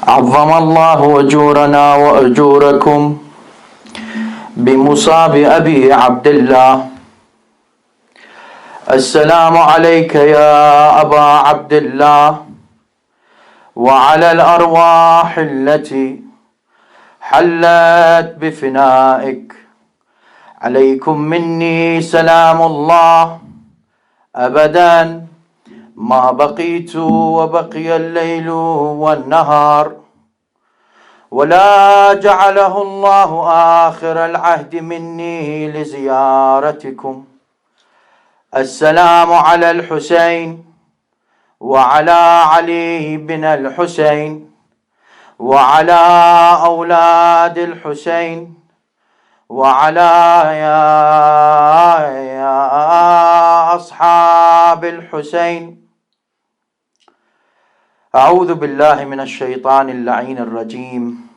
عظم الله أجورنا وأجوركم بمصاب أبي عبد الله. السلام عليك يا أبا عبد الله وعلى الأرواح التي حلت بفنائك. عليكم مني سلام الله أبدا ما بقيت وبقي الليل والنهار، ولا جعله الله آخر العهد مني لزيارتكم. السلام على الحسين وعلى علي بن الحسين وعلى أولاد الحسين وعلى يا أصحاب الحسين. أعوذ بالله من الشيطان اللعين الرجيم.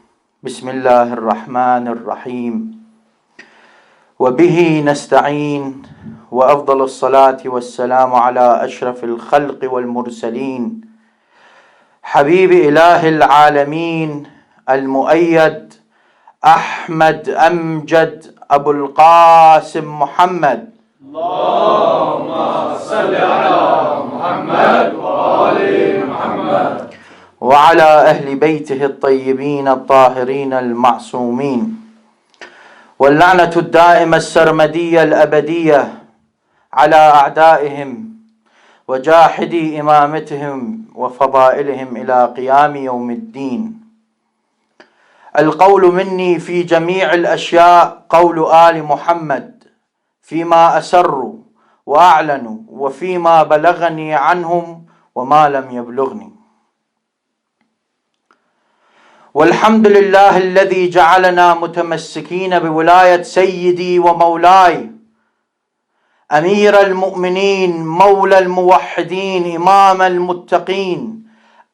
بسم الله الرحمن الرحيم. وبه نستعين، وأفضل الصلاة والسلام على أشرف الخلق والمرسلين، حبيب إله العالمين المؤيد أحمد أمجد أبو القاسم محمد. اللهم صل على محمد وآل محمد وعلى أهل بيته الطيبين الطاهرين المعصومين، واللعنة الدائمة السرمدية الأبدية على أعدائهم وجاحدي إمامتهم وفضائلهم إلى قيام يوم الدين. القول مني في جميع الأشياء قول آل محمد فيما أسروا وأعلنوا وفيما بلغني عنهم وما لم يبلغني. والحمد لله الذي جعلنا متمسكين بولاية سيدي ومولاي أمير المؤمنين مولى الموحدين إمام المتقين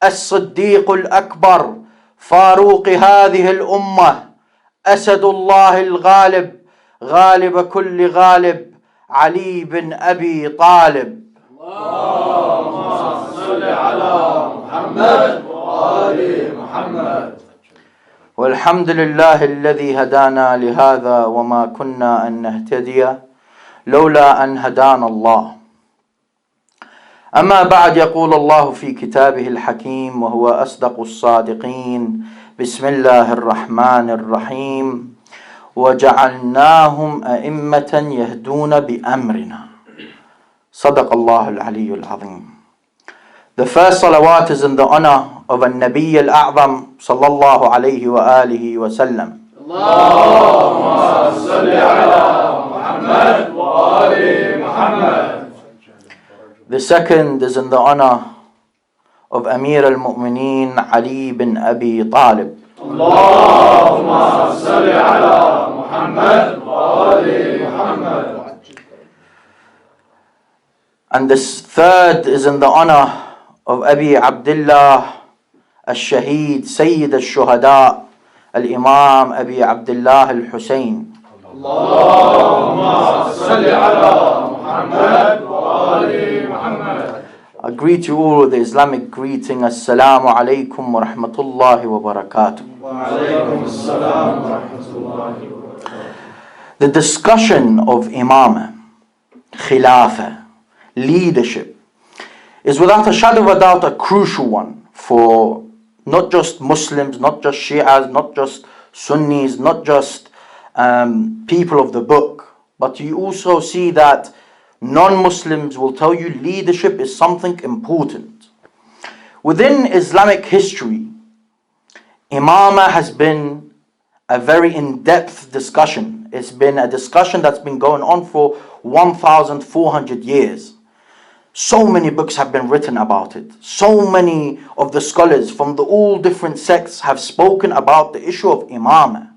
الصديق الأكبر فاروق هذه الأمة أسد الله الغالب غالب كل غالب علي بن أبي طالب. اللهم صل على محمد وآل محمد. والحمد لله الذي هدانا لهذا وما كنا أن نهتدي لولا أن هدانا الله. أما بعد، يقول الله في كتابه الحكيم وهو أصدق الصادقين: بسم الله الرحمن الرحيم وجعلناهم أئمة يهدون بأمرنا. صدق الله العلي العظيم. The first salawat is in the honor of An-Nabi al-A'zam sallallahu alayhi wa alihi wa sallam. اللهم صل على محمد وآل محمد. The second is in the honor of Amir al-Mu'mineen Ali bin Abi Talib. اللهم صل على محمد وآل محمد. And this third is in the honor of Abi Abdullah al-Shaheed Sayyid al-Shuhada al-Imam Abi Abdullah al-Husayn. اللهم صل على محمد وآل محمد. I greet you all with the Islamic greeting: Assalamu alaikum wa rahmatullahi wa barakatuh. وعليكم السلام ورحمة الله وبركاته. The discussion of Imamah, Khilafah, leadership is without a shadow of a doubt a crucial one for not just Muslims, not just Shi'as, not just Sunnis, not just people of the book, but you also see that non-Muslims will tell you leadership is something important. Within Islamic history, Imamah has been a very in-depth discussion. It's been a discussion that's been going on for 1,400 years. So many books have been written about it. So many of the scholars from all different sects have spoken about the issue of Imamah.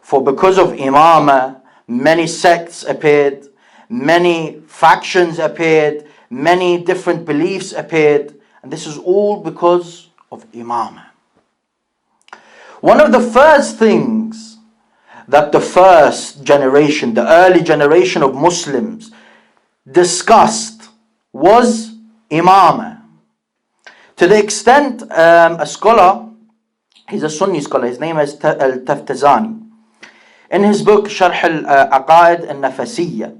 For because of Imamah, many sects appeared, many factions appeared, many different beliefs appeared, and this is all because of Imamah. One of the first things that the first generation, the early generation of Muslims discussed was Imamah. To the extent a scholar He's a Sunni scholar. His name is Al-Taftazani. In his book, Sharh al-Aqaid al-Nafasiyya,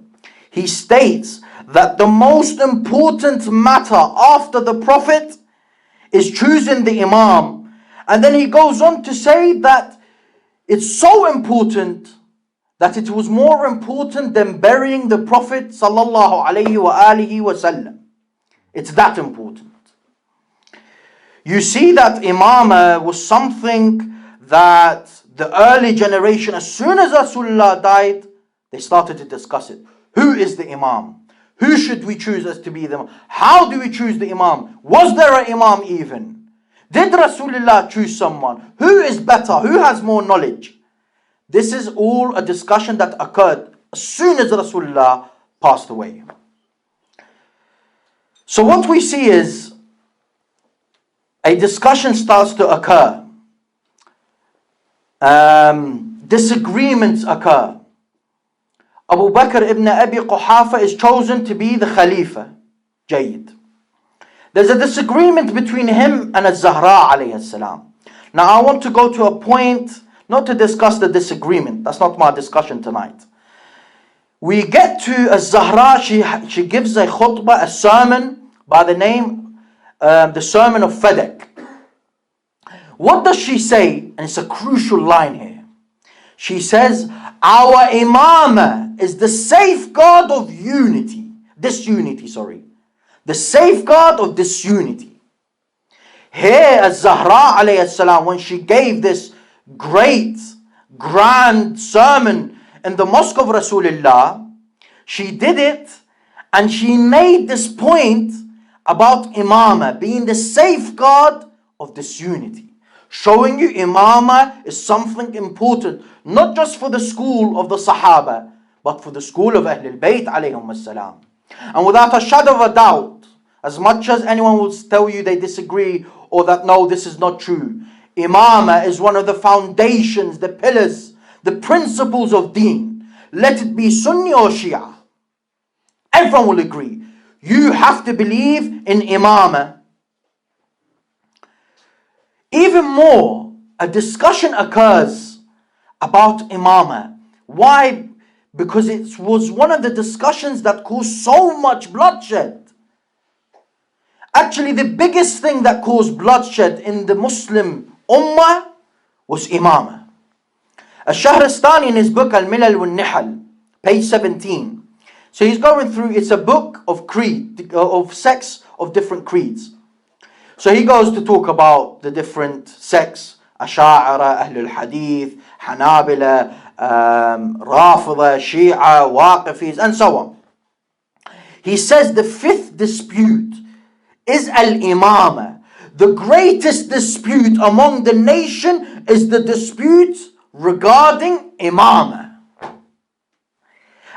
he states that the most important matter after the Prophet is choosing the Imam. And then he goes on to say that it's so important that it was more important than burying the Prophet sallallahu alaihi wasallam. It's that important. You see that Imamah was something that the early generation, as soon as Rasulullah died, they started to discuss it. Who is the Imam? Who should we choose as to be the Imam? How do we choose the Imam? Was there an Imam even? Did Rasulullah choose someone? Who is better? Who has more knowledge? This is all a discussion that occurred as soon as Rasulullah passed away. So what we see is a discussion starts to occur. Disagreements occur. Abu Bakr ibn Abi Quhafa is chosen to be the Khalifa. Jayyid. There's a disagreement between him and Al-Zahra alayhi salam. Now I want to go to a point, not to discuss the disagreement. That's not my discussion tonight. We get to Al-Zahra, she gives a khutbah, a sermon by the name, the Sermon of Fadak. What does she say? And it's a crucial line here. She says, our Imamah is the safeguard of unity. Disunity, sorry. The safeguard of disunity. Here, Al-Zahra alayhi salam, when she gave this great, grand sermon in the mosque of Rasulullah, she did it and she made this point about Imamah being the safeguard of disunity. Showing you Imamah is something important, not just for the school of the Sahaba, but for the school of Ahlul Bayt alayhim as-salam. And without a shadow of a doubt, as much as anyone will tell you they disagree or that no, this is not true, Imamah is one of the foundations, the pillars, the principles of deen. Let it be Sunni or Shia. Everyone will agree. You have to believe in Imamah. Even more, a discussion occurs about Imamah. Why? Because it was one of the discussions that caused so much bloodshed. Actually, the biggest thing that caused bloodshed in the Muslim Ummah was Imamah. Al-Shahrastani in his book Al-Milal wal-Nihal, page 17. So he's going through, it's a book of creed, of sects of different creeds. So he goes to talk about the different sects, Asha'ira, Ahlul Hadith, Hanabila, Rafida, Shi'a, Waqifis, and so on. He says the fifth dispute is Al-Imamah. The greatest dispute among the nation is the dispute regarding Imamah.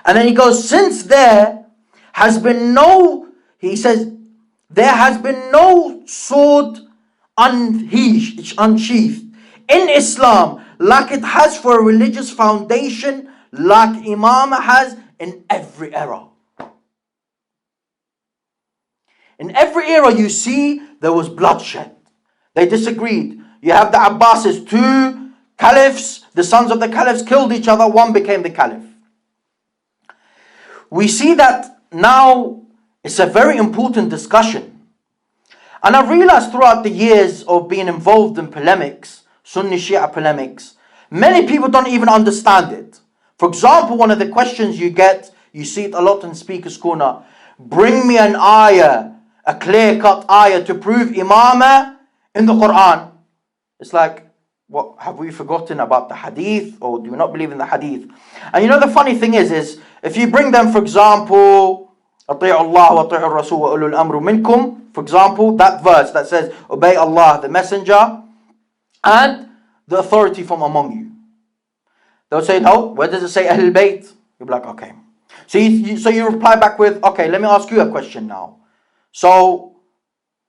And then he goes, since there has been no, he says, there has been no sword unsheathed in Islam like it has for a religious foundation, like Imamah has in every era. In every era you see there was bloodshed. They disagreed. You have the Abbasis, two caliphs, the sons of the caliphs killed each other, one became the caliph. We see that now it's a very important discussion. And I've realized throughout the years of being involved in polemics, Sunni Shia polemics, many people don't even understand it. For example, one of the questions you get, you see it a lot in Speaker's Corner, bring me an ayah, a clear-cut ayah to prove Imamah in the Quran. It's like, what, have we forgotten about the hadith, or do we not believe in the hadith? And you know the funny thing is if you bring them, for example, أطيعوا الله وأطيعوا الرسول وأولو الأمر منكم, for example, that verse that says obey Allah, the messenger, and the authority from among you. They'll say, no, where does it say Ahlul Bayt? You'll be like, okay. So you reply back with, okay, let me ask you a question now. So,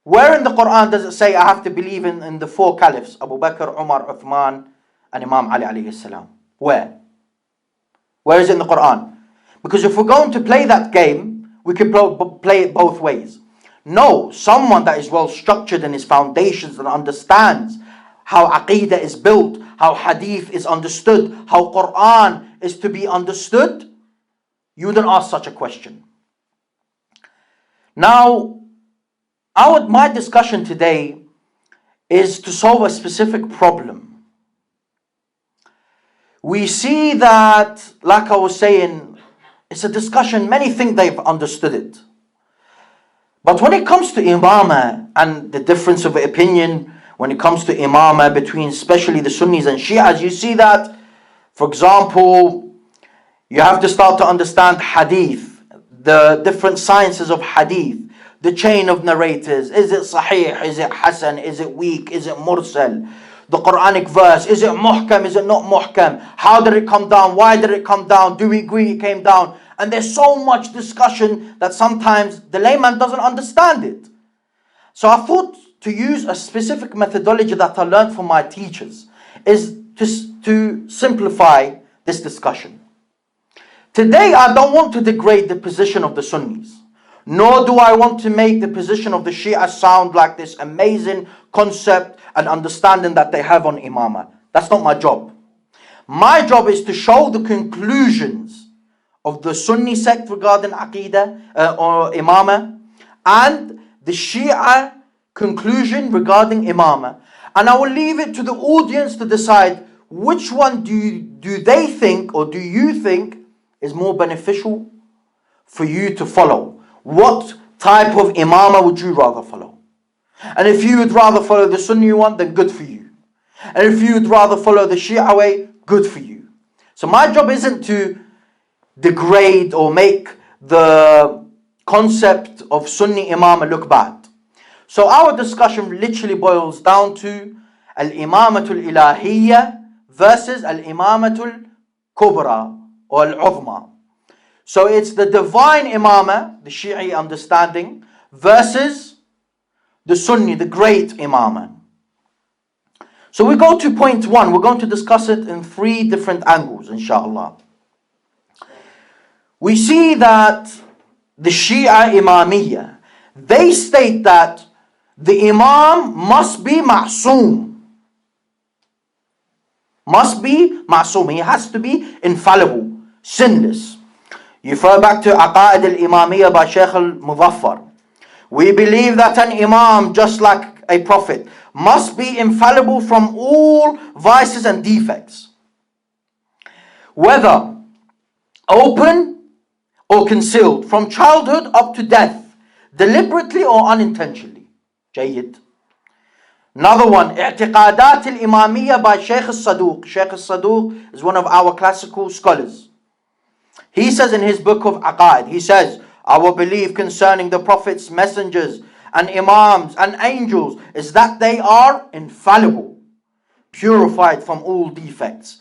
where in the Quran does it say I have to believe in the four caliphs, Abu Bakr, Umar, Uthman, and Imam Ali alayhi salam? Where? Where is it in the Quran? Because if we're going to play that game, we can play it both ways. No, someone that is well structured in his foundations and understands how Aqidah is built, how Hadith is understood, how Quran is to be understood, you wouldn't ask such a question. Now, my discussion today is to solve a specific problem. We see that, like I was saying, it's a discussion, many think they've understood it. But when it comes to Imamah and the difference of opinion, when it comes to Imamah between especially the Sunnis and Shi'as, you see that, for example, you have to start to understand Hadith, the different sciences of Hadith, the chain of narrators. Is it Sahih? Is it Hasan? Is it weak? Is it Mursal? The Quranic verse, is it Muhkam? Is it not Muhkam? How did it come down? Why did it come down? Do we agree it came down? And there's so much discussion that sometimes the layman doesn't understand it. So I thought to use a specific methodology that I learned from my teachers is to simplify this discussion. Today I don't want to degrade the position of the Sunnis, nor do I want to make the position of the Shia sound like this amazing concept and understanding that they have on Imamah. That's not my job. My job is to show the conclusions of the Sunni sect regarding Aqidah or Imamah, and the Shia conclusion regarding Imamah. And I will leave it to the audience to decide which one do they think, or do you think is more beneficial for you to follow. What type of Imamah would you rather follow? And if you would rather follow the Sunni one, then good for you. And if you would rather follow the Shia way, good for you. So my job isn't to degrade or make the concept of Sunni Imamah look bad. So our discussion literally boils down to Al-Imamatul Ilahiyya versus Al-Imamatul Kubra or Al-Uzma. So it's the divine Imamah, the Shi'i understanding, versus the Sunni, the great Imamah. So we go to point one. We're going to discuss it in 3 different angles, inshallah. We see that the Shia Imamiyya, they state that the Imam must be ma'soom. Must be ma'soom. He has to be infallible, sinless. You refer back to Aqa'id al-Imamiyya by Shaykh al-Muzaffar. We believe that an Imam, just like a prophet, must be infallible from all vices and defects, whether open or concealed, from childhood up to death, deliberately or unintentionally. Jayyid. Another one, I'tiqadat al-Imamiyya by Shaykh al-Saduq. Shaykh al-Saduq is one of our classical scholars. He says in his book of Aqa'id, he says, our belief concerning the prophets, messengers, and imams and angels is that they are infallible, purified from all defects,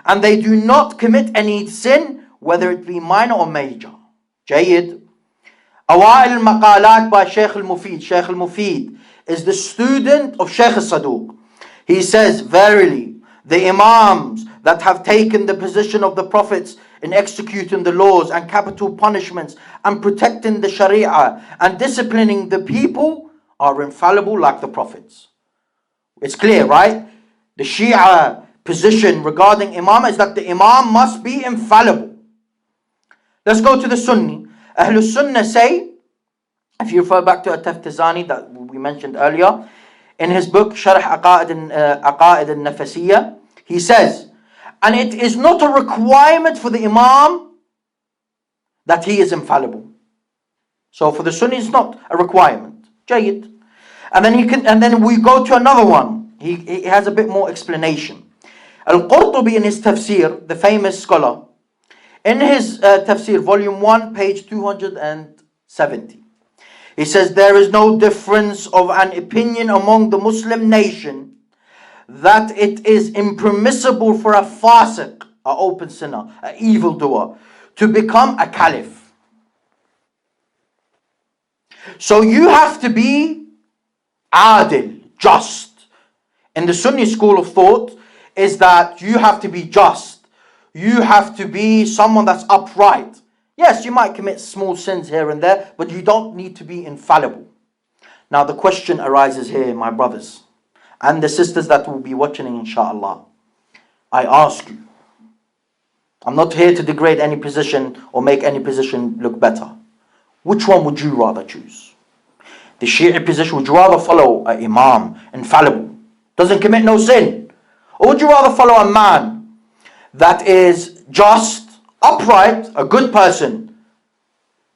and they do not commit any sin, whether it be minor or major. Jayyid. Awa'il al-Maqalat by Shaykh al-Mufid. Shaykh al-Mufid is the student of Shaykh al-Saduq. He says, verily, the imams that have taken the position of the prophets in executing the laws and capital punishments and protecting the Sharia and disciplining the people are infallible like the prophets. It's clear, right? The Shia position regarding Imam is that the Imam must be infallible. Let's go to the Sunni. Ahlul Sunnah say, if you refer back to At-Taftazani that we mentioned earlier, in his book Sharh Aqa'id al-Nafasiyya, he says, and it is not a requirement for the Imam that he is infallible. So for the Sunni, it's not a requirement. Jayyid. And then we go to another one. He has a bit more explanation. Al-Qurtubi in his tafsir, the famous scholar, in his tafsir, volume 1, page 270, he says, there is no difference of an opinion among the Muslim nation that it is impermissible for a fasiq, an open sinner, an evildoer, to become a caliph. So you have to be adil, just. In the Sunni school of thought is that you have to be just. You have to be someone that's upright. Yes, you might commit small sins here and there, but you don't need to be infallible. Now the question arises here, my brothers. and the sisters that will be watching inshallah, I ask you, I'm not here to degrade any position or make any position look better. Which one would you rather choose? The Shia position, would you rather follow an Imam, infallible, doesn't commit no sin? Or would you rather follow a man that is just, upright, a good person,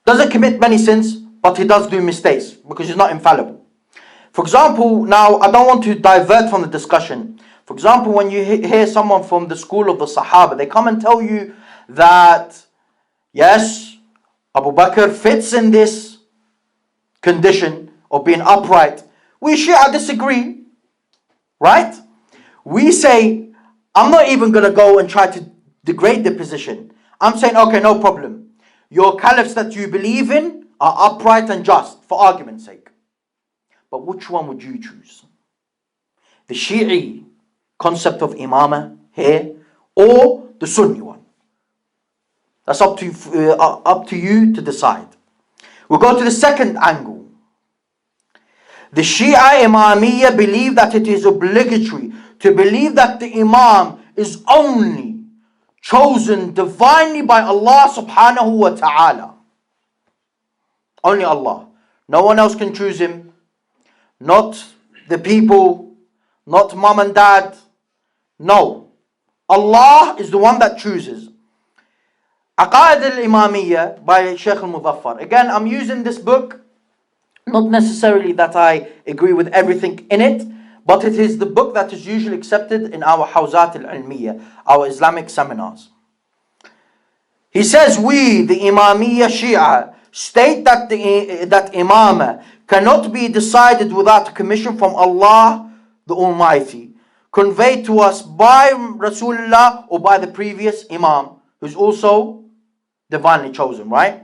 doesn't commit many sins, but he does do mistakes because he's not infallible? For example, now I don't want to divert from the discussion. For example, when you hear someone from the school of the Sahaba, they come and tell you that, yes, Abu Bakr fits in this condition of being upright. We Shia disagree, right? We say, I'm not even going to go and try to degrade the position. I'm saying, okay, no problem. Your caliphs that you believe in are upright and just, for argument's sake. But which one would you choose? The Shi'i concept of Imamah here, or the Sunni one? That's up to you to decide. We'll go to the second angle. The Shia Imamiyya believe that it is obligatory to believe that the Imam is only chosen divinely by Allah subhanahu wa ta'ala. Only Allah. No one else can choose him. Not the people. Not mom and dad. No. Allah is the one that chooses. Aqaid al-Imamiyya by Shaykh al-Muzaffar. Again, I'm using this book, not necessarily that I agree with everything in it, but it is the book that is usually accepted in our Hawzat al-Ilmiyya, our Islamic seminars. He says, we, the Imamiyya Shia, state that that Imamah cannot be decided without commission from Allah the Almighty, conveyed to us by Rasulullah or by the previous Imam, who's also divinely chosen, right?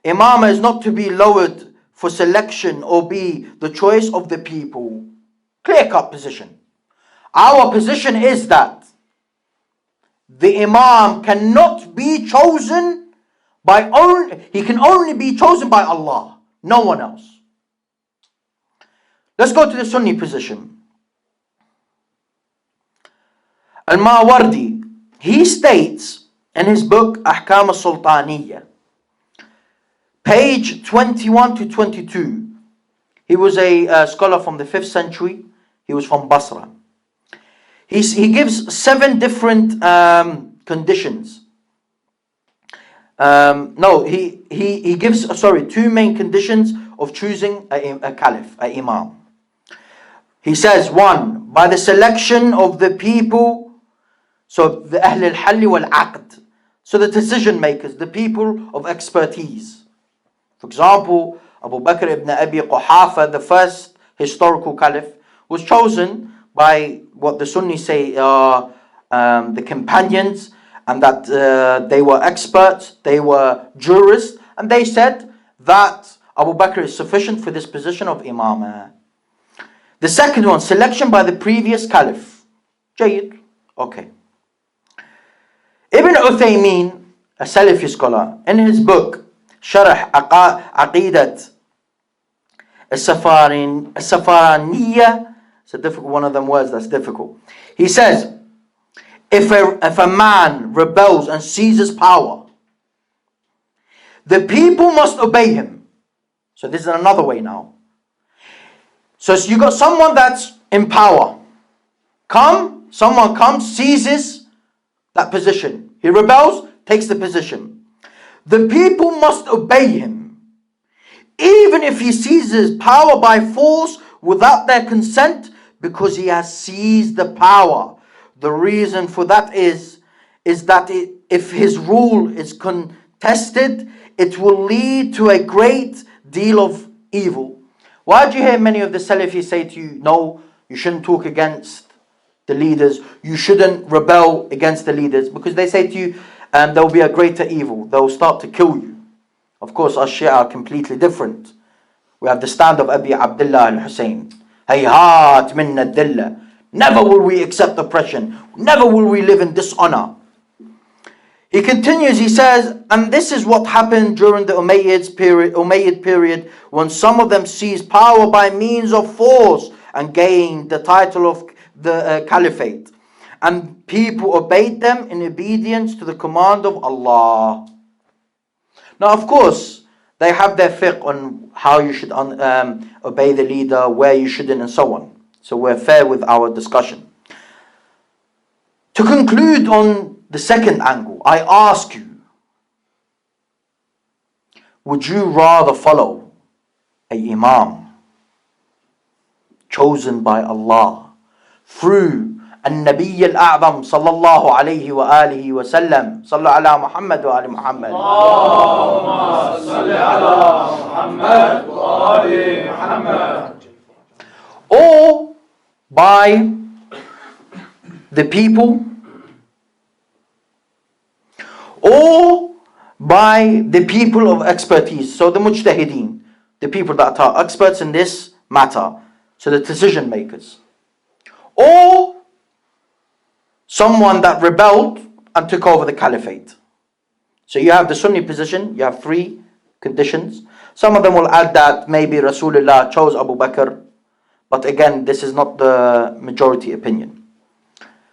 Imamah is not to be lowered for selection or be the choice of the people. Clear-cut position. Our position is that the Imam cannot be chosen he can only be chosen by Allah, no one else. Let's go to the Sunni position. Al-Mawardi, he states in his book Ahkam al-Sultaniyya, page 21 to 22. He was a scholar from the 5th century. He was from Basra. He gives 7 different conditions. He gives 2 main conditions of choosing a caliph, an imam. He says, 1, by the selection of the people, so the Ahl al-Hall wal-Aqd, so the decision makers, the people of expertise. For example, Abu Bakr ibn Abi Quhafa, the first historical caliph, was chosen by what the Sunnis say the companions, and that they were experts, they were jurists, and they said that Abu Bakr is sufficient for this position of Imamah. The second one, selection by the previous caliph. Jayyid. Okay. Ibn Uthaymin, a Salafi scholar, in his book Sharh Aqidat As-Safaraniyya, it's a difficult one of them words that's difficult. He says, if a man rebels and seizes power, the people must obey him. So this is another way now. So you got someone that's in power. Someone comes, seizes that position. He rebels, takes the position. The people must obey him. Even if he seizes power by force without their consent, because he has seized the power. The reason for that is that if his rule is contested, it will lead to a great deal of evil. Why do you hear many of the Salafis say to you, no, you shouldn't talk against the leaders, you shouldn't rebel against the leaders? Because they say to you, there will be a greater evil, they will start to kill you. Of course, our Shia are completely different. We have the stand of Abi Abdullah al-Hussein. Hayhat minna dilla. Never will we accept oppression. Never will we live in dishonor. He continues, he says, and this is what happened during the Umayyad period, when some of them seized power by means of force and gained the title of the Caliphate. And people obeyed them in obedience to the command of Allah. Now, of course, they have their fiqh on how you should obey the leader, where you shouldn't, and so on. So we're fair with our discussion. To conclude on the second angle, I ask you, would you rather follow an Imam chosen by Allah through النبي الأعظم صلى الله عليه وآله وسلم صلى على محمد وآل محمد اللهم صل على محمد وآل محمد, or by the people, or by the people of expertise, so the mujtahideen, the people that are experts in this matter, so the decision makers, or someone that rebelled and took over the caliphate. So you have the Sunni position, you have three conditions. Some of them will add that maybe Rasulullah chose Abu Bakr, but again, this is not the majority opinion.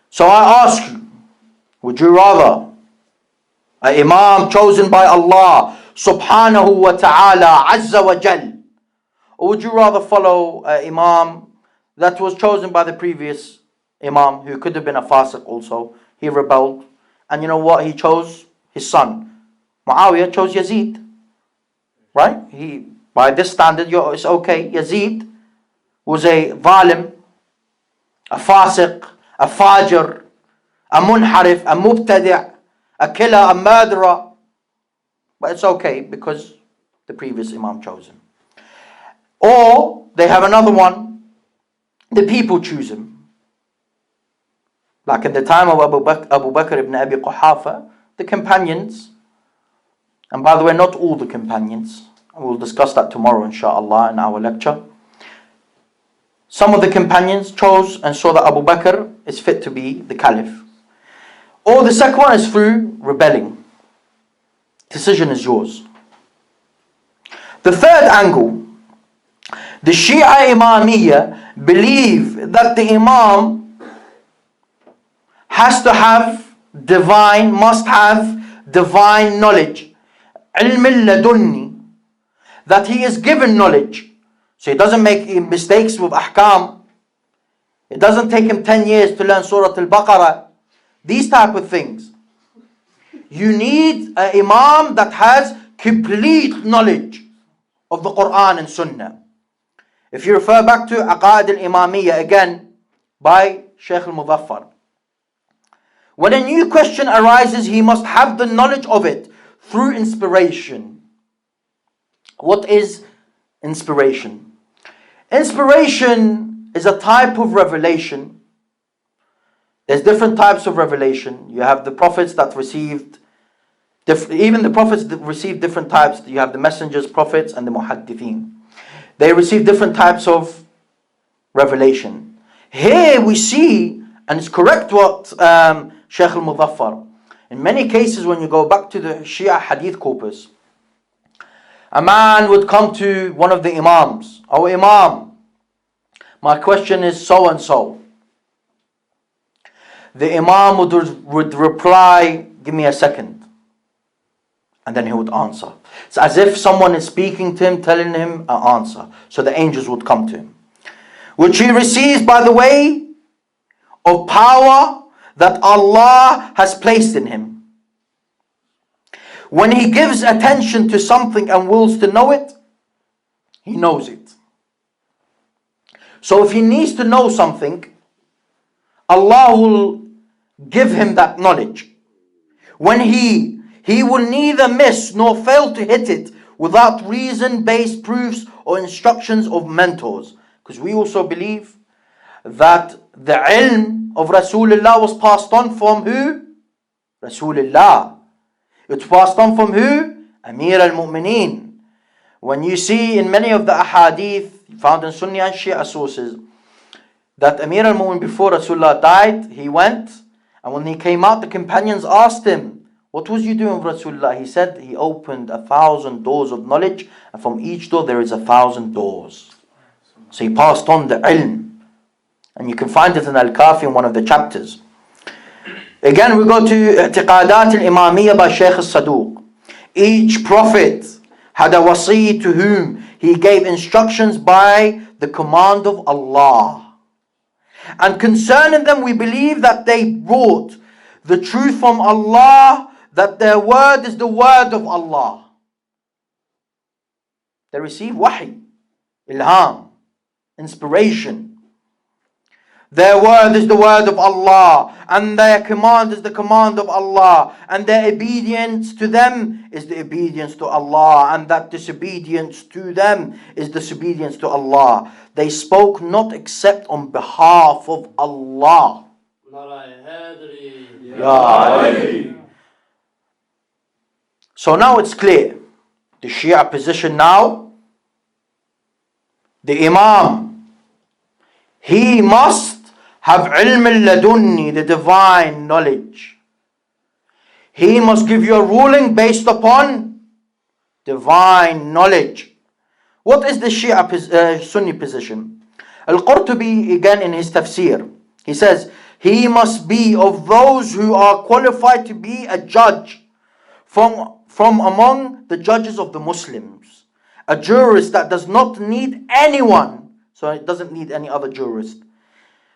So I ask you, would you rather an Imam chosen by Allah subhanahu wa ta'ala azza wa jal, or would you rather follow an Imam that was chosen by the previous Imam, who could have been a fasiq also? He rebelled, and you know what? He chose his son. Muawiyah chose Yazid, right? He, by this standard, it's okay. Yazid was a zalim, a fasiq, a fajr, a munharif, a mubtadi', a killer, a murderer, but it's okay because the previous Imam chose him. Or they have another one, the people choose him. Like in the time of Abu Bakr ibn Abi Quhafa, the companions, and by the way, not all the companions, we'll discuss that tomorrow inshaAllah in our lecture. Some of the companions chose and saw that Abu Bakr is fit to be the caliph. Or the second one is through rebelling. Decision is yours. The third angle, the Shia Imammah believe that the Imam must have divine knowledge. Ilm al-ladunni, that he is given knowledge. So he doesn't make mistakes with ahkam. It doesn't take him 10 years to learn Surah Al-Baqarah. These type of things. You need an Imam that has complete knowledge of the Quran and Sunnah. If you refer back to Aqaid al-Imamiyya again by Shaykh al-Muzaffar, when a new question arises, he must have the knowledge of it through inspiration. What is inspiration? Inspiration is a type of revelation. There's different types of revelation. You have the prophets that received, even the prophets that received different types. You have the messengers, prophets, and the muhaddithin. They receive different types of revelation. Here we see, and it's correct what Shaykh al-Muzaffar, in many cases when you go back to the Shia hadith corpus, a man would come to one of the Imams. Oh Imam, my question is so and so. The Imam would reply, give me a second. And then he would answer. It's as if someone is speaking to him, telling him an answer. So the angels would come to him. Which he receives by the way of power that Allah has placed in him. When he gives attention to something and wills to know it, he knows it. So if he needs to know something, Allah will give him that knowledge. When he will neither miss nor fail to hit it without reason-based proofs or instructions of mentors. Because we also believe that the ilm of Rasulullah was passed on from who? Rasulullah. It was passed on from who? Amir al-Mu'mineen. When you see in many of the ahadith found in Sunni and Shia sources that Amir al-Mu'min before Rasulullah died, he went, and when he came out, the companions asked him, what was you doing with Rasulullah? He said he opened 1,000 doors of knowledge, and from each door there is 1,000 doors. So he passed on the ilm. And you can find it in Al-Kafi in one of the chapters. Again, we go to I'tiqadat al-Imamiyyah by Shaykh al-Saduq. Each prophet had a wasi to whom he gave instructions by the command of Allah. And concerning them, we believe that they brought the truth from Allah, that their word is the word of Allah. They received wahi, ilham, inspiration. Their word is the word of Allah, and their command is the command of Allah, and their obedience to them is the obedience to Allah, and that disobedience to them is disobedience to Allah. They spoke not except on behalf of Allah. So now it's clear. The Shia position now, the Imam, he must have ilm al-ladunni, the divine knowledge. He must give you a ruling based upon divine knowledge. What is the Shia Sunni position? Al-Qurtubi, again in his tafsir, he says, he must be of those who are qualified to be a judge from among the judges of the Muslims. A jurist that does not need anyone, so it doesn't need any other jurist,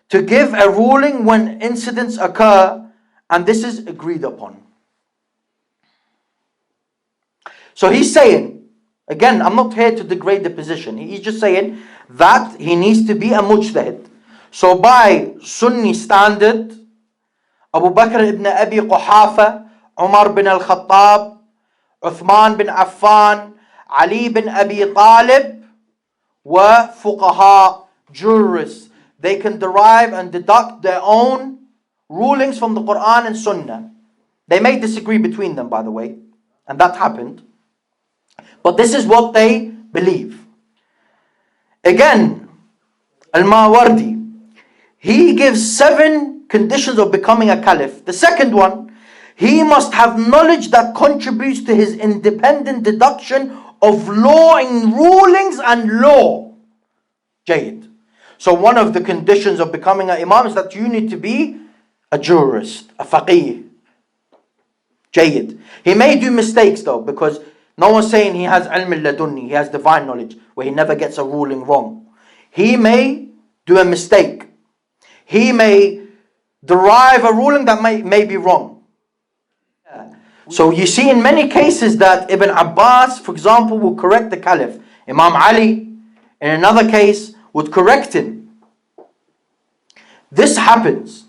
to give a ruling when incidents occur, and this is agreed upon. So he's saying, again, I'm not here to degrade the position. He's just saying that he needs to be a mujtahid. So by Sunni standard, Abu Bakr ibn Abi Quhafa, Umar bin al-Khattab, Uthman bin Affan, Ali bin Abi Talib were fuqaha, jurists. They can derive and deduct their own rulings from the Quran and Sunnah. They may disagree between them, by the way, and that happened. But this is what they believe. Again, Al-Mawardi, he gives 7 conditions of becoming a caliph. The second one, he must have knowledge that contributes to his independent deduction of law in rulings and law. Jayyid. So one of the conditions of becoming an imam is that you need to be a jurist, a faqih. Jayyid. He may do mistakes though, because no one's saying he has ilm al-ladunni, he has divine knowledge, where he never gets a ruling wrong. He may do a mistake. He may derive a ruling that may be wrong. So you see in many cases that Ibn Abbas, for example, will correct the caliph. Imam Ali, in another case, would correct him. This happens.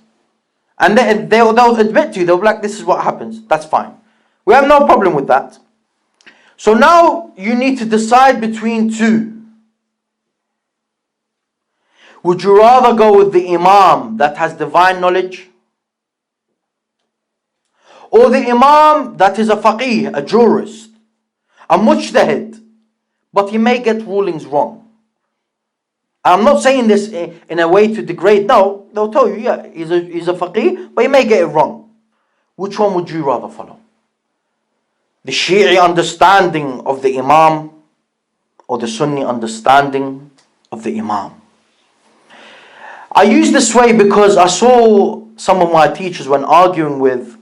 And they'll admit to you, they'll be like, this is what happens. That's fine. We have no problem with that. So now you need to decide between two. Would you rather go with the Imam that has divine knowledge, or the Imam that is a faqih, a jurist, a mujtahid, but he may get rulings wrong? I'm not saying this in a way to degrade. No, they'll tell you, yeah, he's a faqih, but he may get it wrong. Which one would you rather follow? The Shi'i understanding of the Imam, or the Sunni understanding of the Imam? I use this way because I saw some of my teachers when arguing with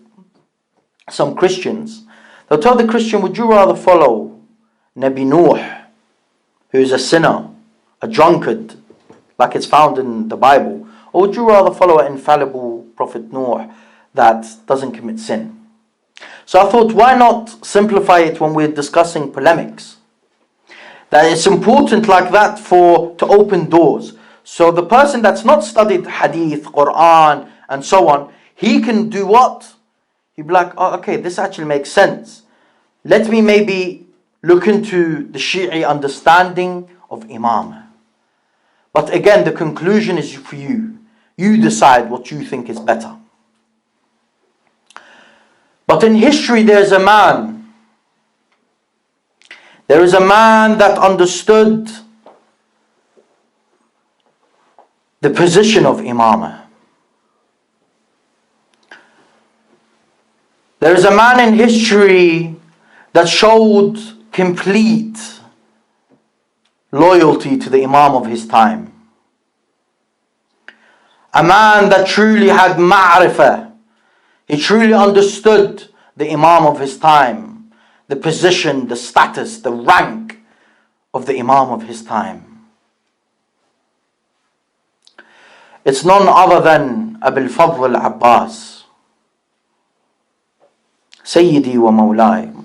some Christians. They'll tell the Christian, would you rather follow Nabi Nuh, who is a sinner, a drunkard, like it's found in the Bible, or would you rather follow an infallible Prophet Nuh that doesn't commit sin? So I thought, why not simplify it when we're discussing polemics? That it's important like that to open doors. So the person that's not studied hadith, Quran, and so on, he can do what? He'd be like, oh, okay, this actually makes sense. Let me maybe look into the Shi'i understanding of Imam. But again, the conclusion is for you. You decide what you think is better. But in history, there's a man. There is a man that understood the position of Imamah. There is a man in history that showed complete loyalty to the Imam of his time. a man that truly had ma'rifah. He truly understood the Imam of his time, the position, the status, the rank of the Imam of his time. It's none other than Abul Fadl al-Abbas, Sayyidi wa Mawlai,